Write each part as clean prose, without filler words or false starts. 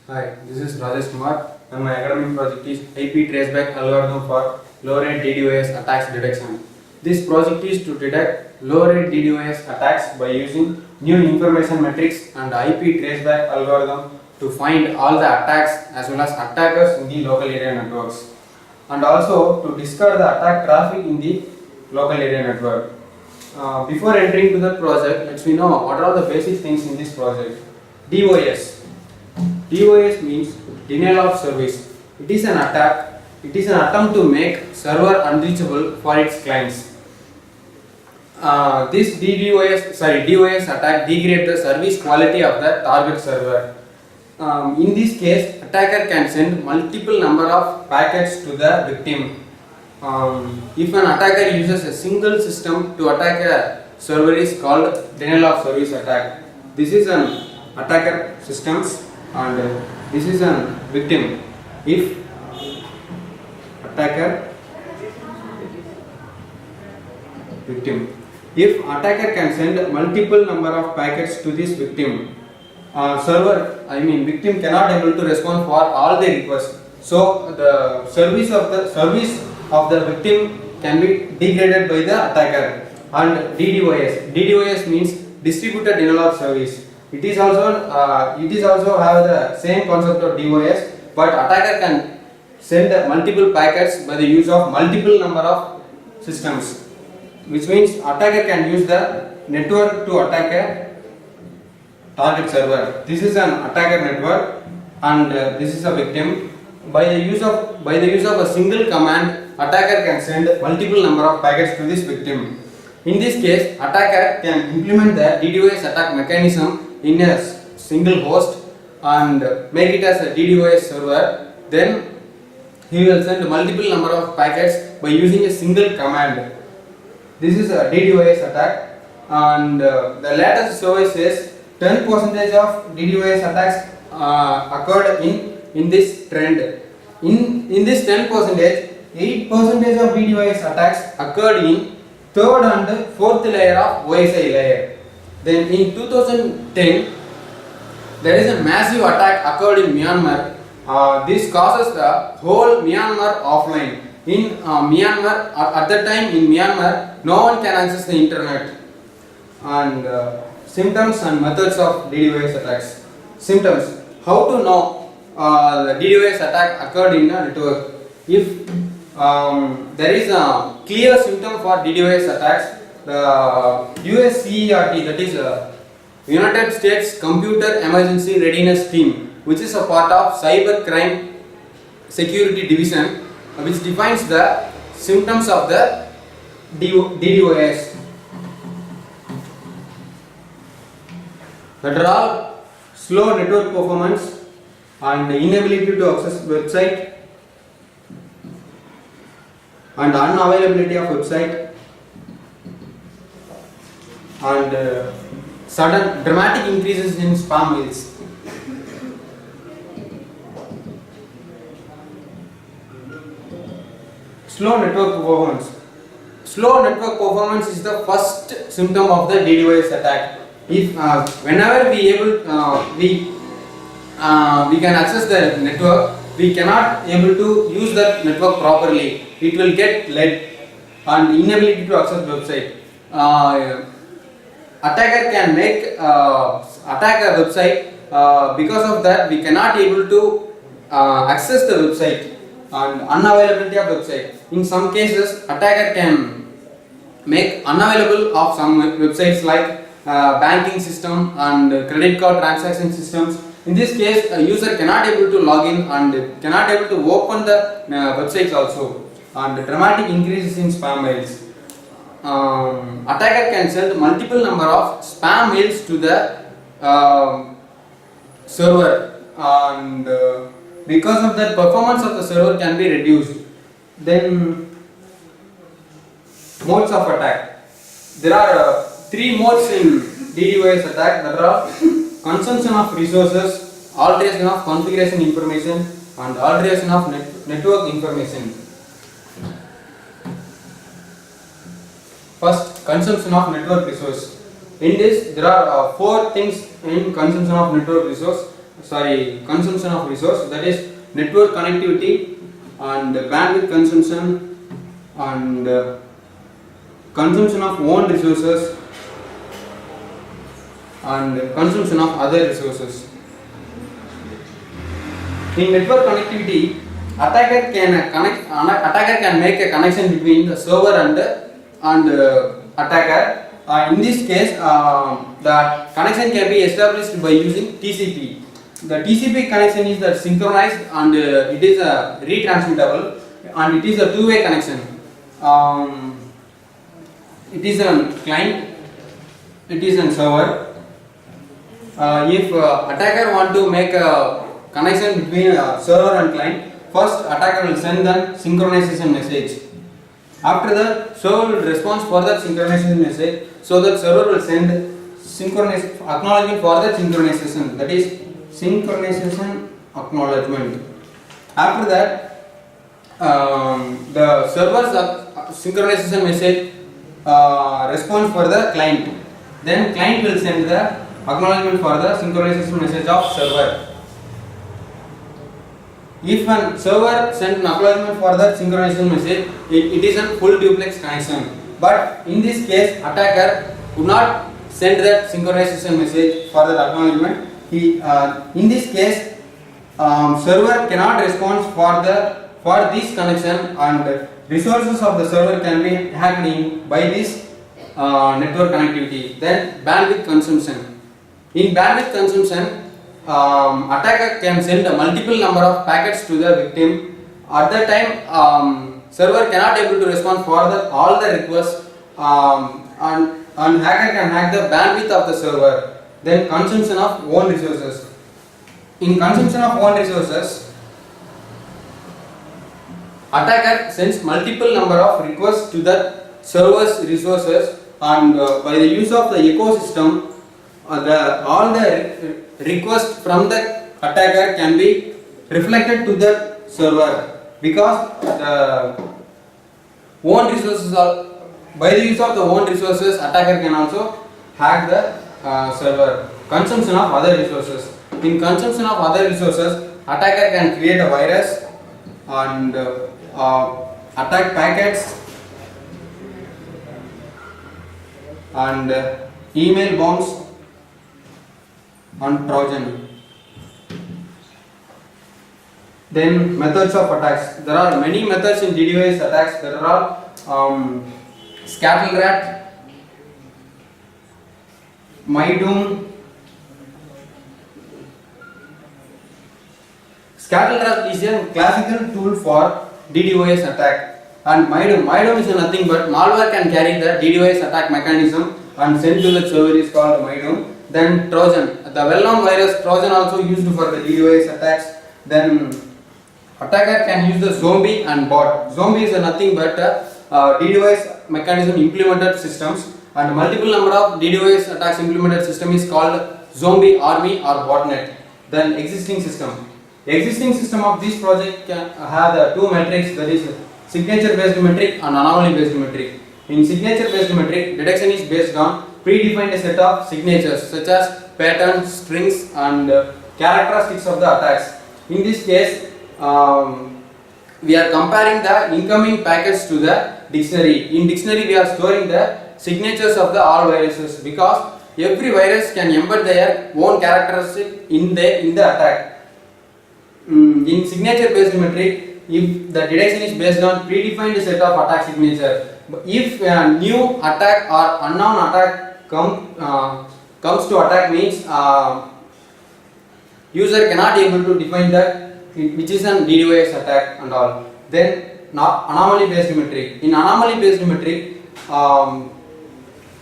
Hi, this is Rajesh Kumar and my academic project is IP traceback algorithm for low rate DDoS attacks detection. This project is to detect low rate DDoS attacks by using new information metrics and IP traceback algorithm to find all the attacks as well as attackers in the local area networks, and also to discover the attack traffic in the local area network. Before entering to the project, let's know what are the basic things in this project. DOS. DOS means denial of service. It is an attack. It is an attempt to make server unreachable for its clients. This DOS attack degrades the service quality of the target server. In this case, attacker can send multiple number of packets to the victim. If an attacker uses a single system to attack a server is called denial of service attack. This is an attacker systems and this is a victim. If attacker can send multiple number of packets to this victim, victim cannot able to respond for all the requests. So the service of the victim can be degraded by the attacker. And DDoS means distributed denial of service. It is also have the same concept of DOS, but attacker can send multiple packets by the use of multiple number of systems, which means attacker can use the network to attack a target server. This is an attacker network and this is a victim. By the use of a single command, attacker can send multiple number of packets to this victim. In this case, attacker can implement the DDoS attack mechanism in a single host and make it as a DDoS server. Then he will send multiple number of packets by using a single command. This is a DDoS attack, and the latest survey says 10% of DDoS attacks occurred in this trend. In this 10%, 8% of DDoS attacks occurred in third and fourth layer of OSI layer. Then in 2010, there is a massive attack occurred in Myanmar. This causes the whole Myanmar offline. In Myanmar, at that time in Myanmar, no one can access the internet. And symptoms and methods of DDoS attacks. Symptoms: how to know the DDoS attack occurred in a network? If there is a clear symptom for DDoS attacks, the USCERT, that is United States Computer Emergency Readiness Team, which is a part of Cyber Crime Security Division, which defines the symptoms of the DDoS. That are all slow network performance and inability to access website and unavailability of website and sudden dramatic increases in spam mails. Slow network performance. Slow network performance is the first symptom of the DDoS attack. If whenever we can access the network, we cannot able to use that network properly. It will get led and inability to access website. Attacker can make attack a website. Because of that, we cannot able to access the website and unavailability of website. In some cases, attacker can make unavailable of some websites like banking system and credit card transaction systems. In this case, a user cannot able to log in and cannot able to open the websites also, and dramatic increases in spam mails. Attacker can send multiple number of spam mails to the server, and because of that, performance of the server can be reduced. Then modes of attack. There are three modes in DDoS attack. That are consumption of resources, alteration of configuration information, and alteration of network information. First, consumption of network resource. In this, there are four things in consumption of network resource. consumption of resource, that is network connectivity and bandwidth consumption and consumption of own resources and consumption of other resources. In network connectivity, attacker can make a connection between the server and attacker. In this case, the connection can be established by using TCP. The TCP connection is the synchronized and it is retransmittable and it is a two-way connection. It is a client, it is a server. If attacker want to make a connection between server and client, first attacker will send the synchronization message. After that, server will respond for that synchronization message, so that server will send acknowledgement for that synchronization, that is synchronization acknowledgement. After that, the server's synchronization message responds for the client. Then client will send the acknowledgement for the synchronization message of server. If a server sends an acknowledgement for that synchronization message, it is a full duplex connection. But in this case, attacker would not send that synchronization message for that acknowledgement. In this case, server cannot respond for this connection, and resources of the server can be hacked in by this network connectivity. Then bandwidth consumption. In bandwidth consumption, attacker can send a multiple number of packets to the victim. At that time, server cannot able to respond for all the requests, and hacker can hack the bandwidth of the server. Then consumption of own resources. In consumption of own resources, attacker sends multiple number of requests to the server's resources, and by the use of the ecosystem, all the requests from the attacker can be reflected to the server, because the own resources are, by the use of the own resources, attacker can also hack the server. Consumption of other resources. In consumption of other resources, attacker can create a virus and attack packets and email bombs and Trojan. Then methods of attacks. There are many methods in DDoS attacks. There are Scattlerat, MyDoom. Scattlerat is a classical tool for DDoS attack, and MyDoom is nothing but malware can carry the DDoS attack mechanism and send to the server is called MyDoom. Then Trojan, the well-known virus Trojan also used for the DDoS attacks. Then attacker can use the zombie and bot. Zombie is nothing but DDoS mechanism implemented systems, and multiple number of DDoS attacks implemented system is called zombie army or botnet. Then existing system. The existing system of this project can have the two metrics, that is signature based metric and anomaly based metric. In signature based metric, detection is based on predefined set of signatures such as patterns, strings and characteristics of the attacks. In this case, we are comparing the incoming packets to the dictionary. In dictionary, we are storing the signatures of the all viruses, because every virus can embed their own characteristic in the attack. In signature based metric, if the detection is based on predefined set of attack signature, if a new attack or unknown attack comes to attack, means user cannot able to define that which is an DDoS attack and all. Then anomaly based metric. In anomaly based metric,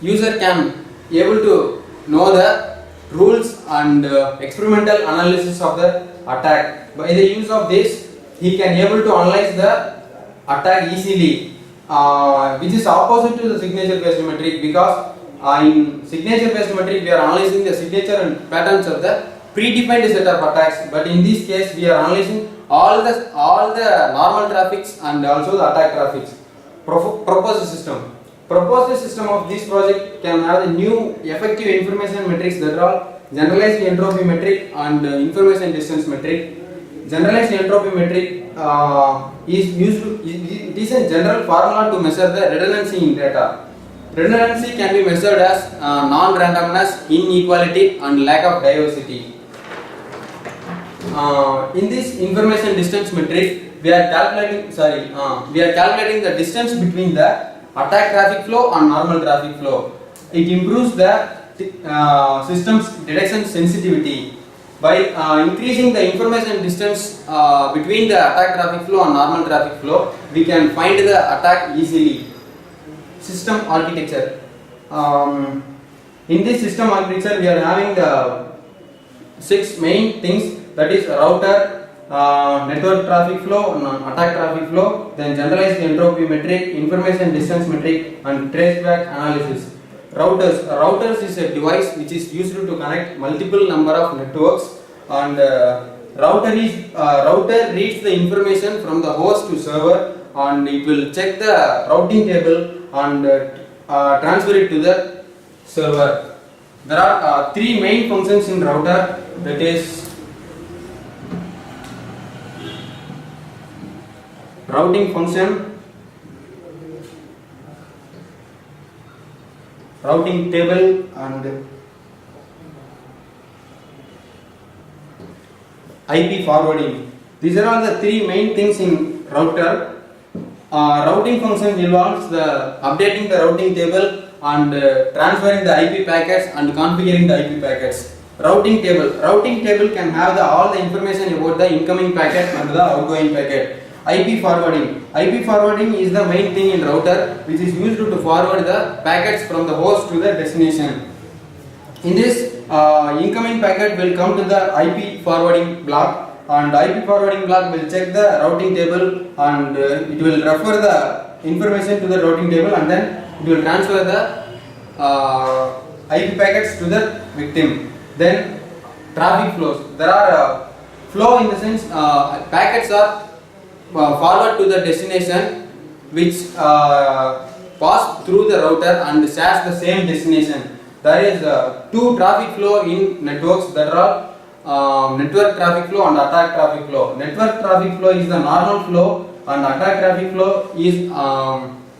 user can able to know the rules and experimental analysis of the attack. By the use of this, he can able to analyze the attack easily, which is opposite to the signature based metric, because in signature based metric we are analyzing the signature and patterns of the predefined set of attacks, but in this case we are analyzing all the normal traffics and also the attack traffics. Proposed system of this project can have the new effective information metrics that are generalized entropy metric and information distance metric. Generalized entropy metric is used to, it is a general formula to measure the redundancy in data. Redundancy can be measured as non-randomness, inequality and lack of diversity. In this information distance metric, we are calculating the distance between the attack traffic flow and normal traffic flow. It improves the system's detection sensitivity. By increasing the information distance between the attack traffic flow and normal traffic flow, we can find the attack easily. System architecture. In this system architecture, we are having the 6 main things, that is router, network traffic flow, attack traffic flow, then generalized entropy metric, information distance metric and traceback analysis. Routers is a device which is used to connect multiple number of networks, and router reads the information from the host to server, and it will check the routing table and transfer it to the server. There are 3 main functions in router, that is routing function, routing table and IP forwarding. These are all the 3 main things in router. Routing function involves the updating the routing table and transferring the IP packets and configuring the IP packets. Routing table can have all the information about the incoming packet and the outgoing packet. IP forwarding is the main thing in router, which is used to forward the packets from the host to the destination. In this, incoming packet will come to the IP forwarding block, and IP forwarding block will check the routing table, and it will refer the information to the routing table, and then it will transfer the IP packets to the victim. Then traffic flows. There are flow in the sense packets are forward to the destination, which pass through the router and shares the same destination. There is 2 traffic flow in networks, that are network traffic flow and attack traffic flow. Network traffic flow is the normal flow, and attack traffic flow is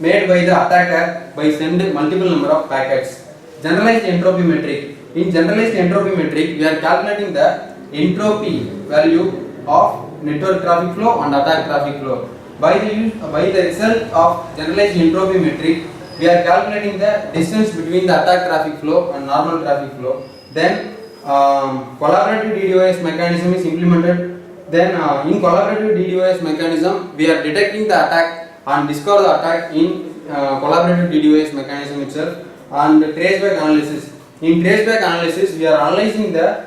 made by the attacker by sending multiple number of packets. Generalized entropy metric. In generalized entropy metric, we are calculating the entropy value of network traffic flow and attack traffic flow. By the result of generalized entropy metric, we are calculating the distance between the attack traffic flow and normal traffic flow. Then collaborative DDoS mechanism is implemented. Then in collaborative DDoS mechanism, we are detecting the attack and discover the attack in collaborative DDoS mechanism itself. And traceback analysis. In traceback analysis, we are analyzing the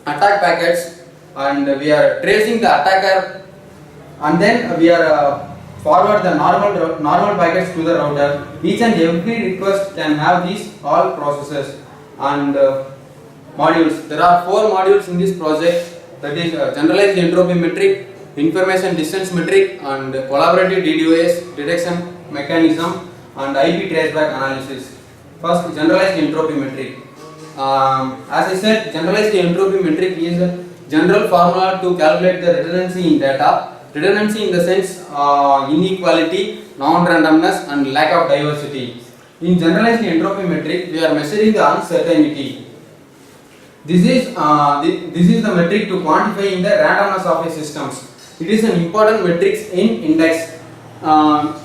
attack packets, and we are tracing the attacker, and then we are forward the normal packets to the router. Each and every request can have these all processes and modules. There are 4 modules in this project, that is generalized entropy metric, information distance metric, and collaborative DDoS detection mechanism, and IP traceback analysis. First, generalized entropy metric. As I said, generalized entropy metric is a general formula to calculate the redundancy in data. Redundancy in the sense inequality, non-randomness and lack of diversity. In generalized entropy metric, we are measuring the uncertainty. This is the metric to quantify in the randomness of a systems. It is an important metric in index.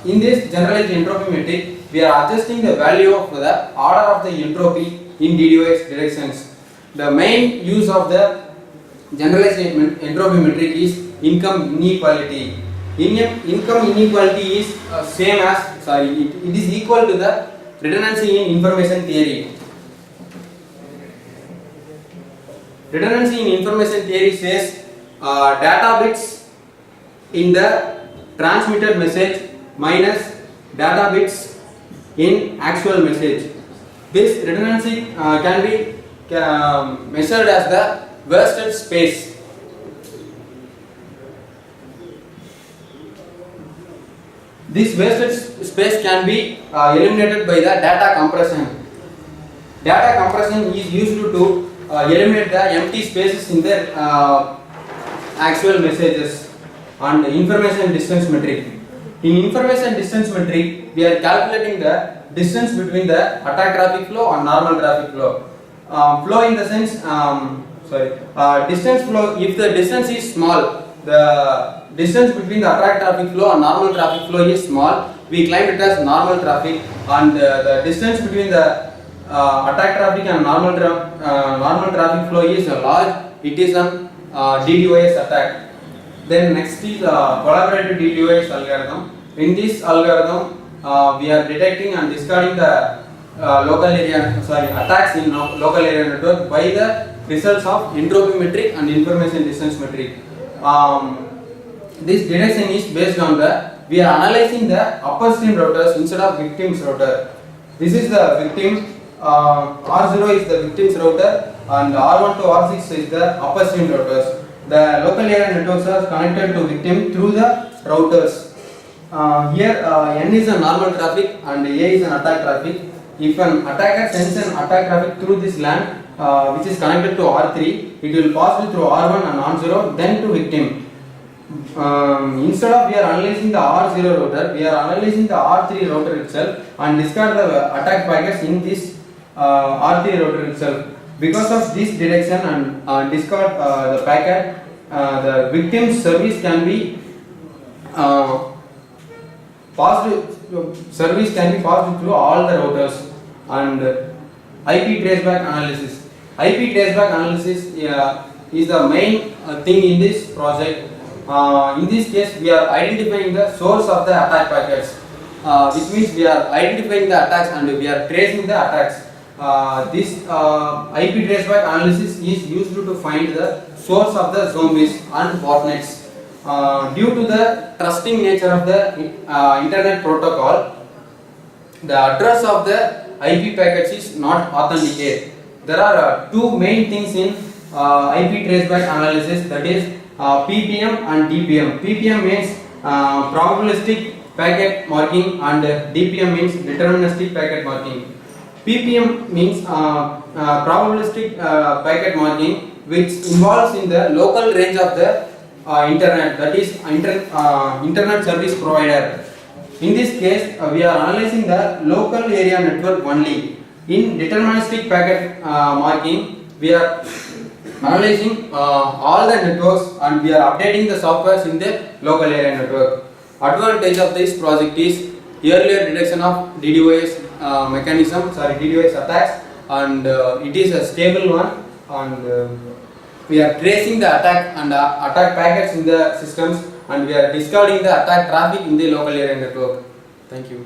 In this generalized entropy metric, we are adjusting the value of the order of the entropy in DDoS directions. The main use of the generalized entropy metric is income inequality. Income inequality is it is equal to the redundancy in information theory. Redundancy in information theory says data bits in the transmitted message minus data bits in actual message. This redundancy can be measured as the wasted space. This wasted space can be eliminated by the data compression. Data compression is used to eliminate the empty spaces in the actual messages. And information distance metric. In information distance metric, we are calculating the distance between the attack traffic flow and normal traffic flow. Flow in the sense, distance flow. If the distance is small, the distance between the attack traffic flow and normal traffic flow is small, we claim it as normal traffic. And the distance between the attack traffic and normal traffic flow is large, it is an DDoS attack. Then next is collaborative DDoS algorithm. In this algorithm, we are detecting and discarding the attacks in local area network by the results of entropy metric and information distance metric. This detection is based on we are analyzing the upstream routers instead of victim's router. This is the victim. R0 is the victim's router and R1 to R6 is the upstream routers. The local area networks are connected to victim through the routers. Here N is a normal traffic and A is an attack traffic. If an attacker sends an attack traffic through this LAN which is connected to R3, it will pass through R1 and R0 then to victim. Instead of we are analyzing the R0 router, we are analyzing the R3 router itself and discard the attack packets in this R3 router itself. Because of this detection and discard the packet, the victim's service can be passed through all the routers. And IP traceback analysis. IP traceback analysis is the main thing in this project. In this case, we are identifying the source of the attack packets, which means we are identifying the attacks and we are tracing the attacks. This IP traceback analysis is used to find the source of the zombies and botnets. Due to the trusting nature of the internet protocol, the address of the IP packets is not authenticated. There are two main things in IP traceback analysis, that is PPM and DPM. PPM means probabilistic packet marking and DPM means deterministic packet marking. PPM means probabilistic packet marking, which involves in the local range of the internet, that is internet service provider. In this case, we are analyzing the local area network only. In deterministic packet marking, we are analyzing all the networks and we are updating the softwares in the local area network. Advantage of this project is earlier detection of DDoS DDoS attacks, and it is a stable one, and we are tracing the attack and attack packets in the systems, and we are discarding the attack traffic in the local area network. Thank you.